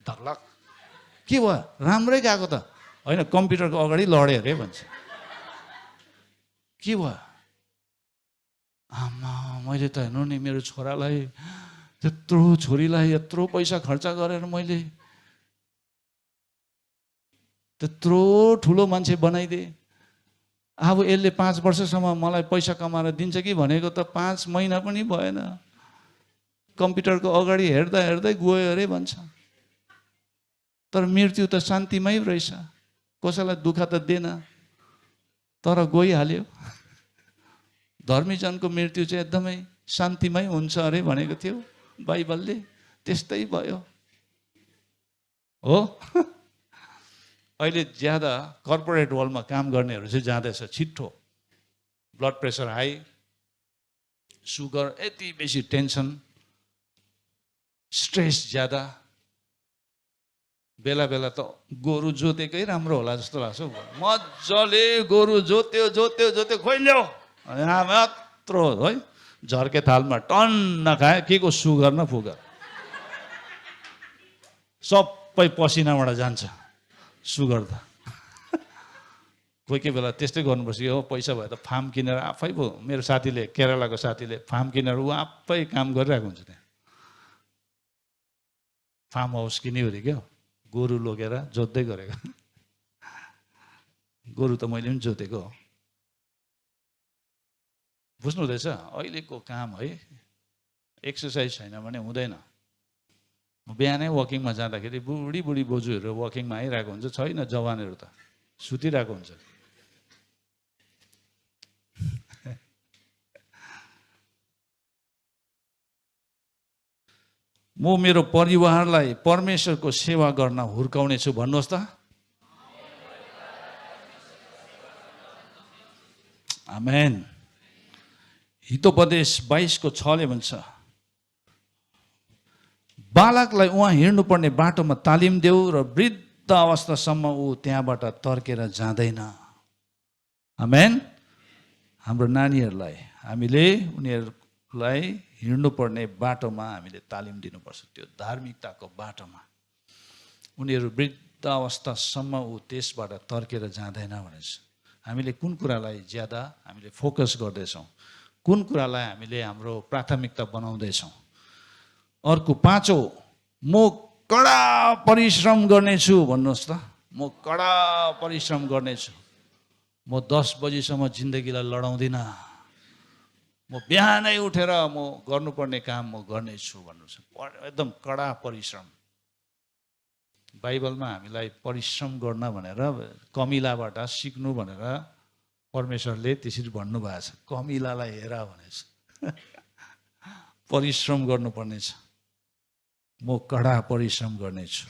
[SPEAKER 1] धक्लक के भयो, राम्रै गएको त होइन, कम्प्युटरको अगाडि लड्यो अरे भन्छ। के भयो? आमा मैले त हेर्नु नि मेरो छोरालाई छोरीलाई यत्रो पैसा खर्च गरेर मैले त्यत्रो ठुलो मान्छे बनाइदिएँ। अब यसले 5 वर्षसम्म मलाई पैसा कमाएर दिन्छ कि भनेको त 5 महिना पनि भएन। कम्प्युटरको अगाडि हेर्दा हेर्दै गयो अरे भन्छ। तर मृत्यु त शान्तिमै रहेछ, कसैलाई दुःख त दिएन तर गइहाल्यो। धर्मीजनको मृत्यु चाहिँ एकदमै शान्तिमै हुन्छ अरे भनेको थियो बाइबलले, त्यस्तै भयो हो। अहिले ज्यादा कर्पोरेट वर्ल्डमा काम गर्नेहरू चाहिँ जाँदैछ छिट्टो, ब्लड प्रेसर हाई, सुगर, यति बेसी टेन्सन, स्ट्रेस ज्यादा। बेला बेला त गोरु जोतेकै राम्रो होला जस्तो लाग्छ। मजाले गोरु जोत्यो खोइल्यो मात्रो है, झर्के थालमा टन्न खाए, के को सुगर न फुगर सबै पसिनाबाट जान्छ सुगर त। कोही बेला त्यस्तै गर्नुपर्छ कि हो, पैसा भयो त फार्म किनेर आफै पो, मेरो साथीले, केरलाको साथीले फार्म किनेर ऊ आफै काम गरिरहेको हुन्छ त्यहाँ। फार्म हाउस किन्यो अरे क्या, गोरु लगेर जोत्दै गरेको। गोरु त मैले पनि जोतेको हो। बुझ्नु हुँदैछ? अहिलेको काम है, एक्सर्साइज छैन भने हुँदैन। बिहानै वकिङमा जाँदाखेरि बुढी बोजूहरू वकिङमा आइरहेको हुन्छ, छैन जवानहरू त सुतिरहेको हुन्छ। म मेरो परिवारलाई परमेश्वरको सेवा गर्न हुर्काउने छु भन्नुहोस् त। आमेन। हितोपदेश 22:6 भन्छ, बालकलाई उहाँ हिँड्नुपर्ने बाटोमा तालिम देऊ र वृद्ध अवस्थासम्म ऊ त्यहाँबाट तर्केर जाँदैन। आमेन। हाम्रो नानीहरूलाई हामीले उनीहरूलाई हिँड्नुपर्ने बाटोमा हामीले तालिम दिनुपर्छ, त्यो धार्मिकताको बाटोमा। उनीहरू वृद्ध अवस्थासम्म ऊ त्यसबाट तर्केर जाँदैन भनेछ। हामीले कुन कुरालाई ज्यादा हामीले फोकस गर्दैछौँ, कुन कुरालाई हामीले हाम्रो प्राथमिकता बनाउँदैछौँ। अर्को 5औं, म कडा परिश्रम गर्नेछु भन्नुहोस् त। म कडा परिश्रम गर्नेछु। म 10 बजीसम्म जिन्दगीलाई लडाउँदिनँ। म बिहानै उठेर म गर्नुपर्ने काम म गर्नेछु भन्नुहोस्। एकदम कडा परिश्रम। बाइबलमा हामीलाई परिश्रम गर्न भनेर, कमिलाबाट सिक्नु भनेर परमेश्वरले त्यसरी भन्नुभएको छ। कमिलालाई हेर भनेछ, परिश्रम गर्नुपर्ने छ। म कडा परिश्रम गर्नेछु।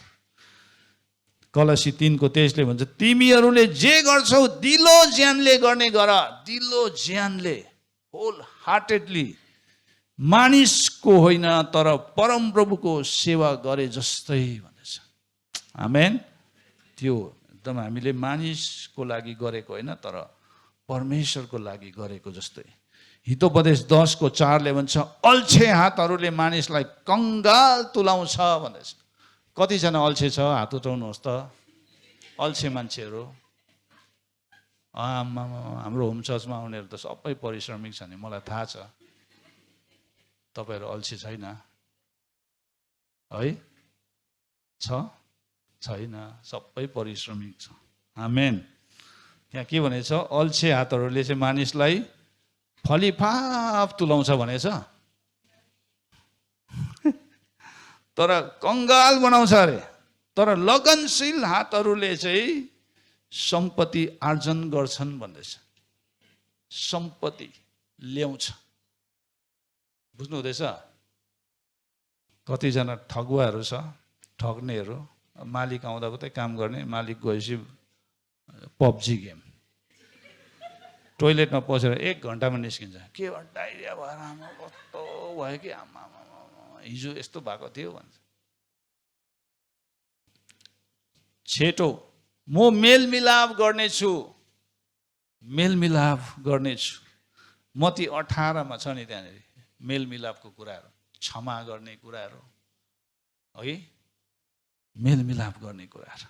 [SPEAKER 1] कलसी 3:23 भन्छ, तिमीहरूले जे गर्छौ दिलो ज्यानले गर्ने गर। दिलो ज्यानले, होल हार्टेडली मानिसको होइन तर परमप्रभुको सेवा गरे जस्तै भन्दैछ। आमेन। त्यो एकदम हामीले मानिसको लागि गरेको होइन तर परमेश्वरको लागि गरेको जस्तै। हितोपदेश 10:4 भन्छ अल्छे हातहरूले मानिसलाई कंगाल तुलाउँछ भन्दैछ। कतिजना अल्छे छ हात उठाउनुहोस् त। अल्छे मान्छेहरू हाम्रो होम चर्चमा आउनेहरू त सबै परिश्रमिक छ नि, मलाई थाहा छ। तपाईँहरू अल्छे छैन है? छैन, सबै परिश्रमिक छ। आमेन। यहाँ के भनेछ? अल्छे हातहरूले चाहिँ मानिसलाई फलिफाप तुलाउँछ भनेछ, तर कंगाल बनाउँछ अरे। तर लगनशील हातहरूले चाहिँ सम्पत्ति आर्जन गर्छन् भन्दैछ। सम्पत्ति ल्याउँछ। बुझ्नु हुँदैछ? कतिजना ठगुवाहरू छ, ठग्नेहरू। मालिक आउँदा मात्रै काम गर्ने, मालिक गएपछि पब्जी गेम, टोइलेटमा पसेर 1 घन्टामा निस्किन्छ। के भयो? डाइरिया भएर आमा कस्तो भयो कि आमा हिजो यस्तो भएको थियो भन्छ। छेटो म मेलमिलाप गर्नेछु, मेलमिलाप गर्नेछु। मत्ती 18 छ नि त्यहाँनिर मेलमिलापको कुराहरू, क्षमा गर्ने कुराहरू है, मेलमिलाप गर्ने कुराहरू।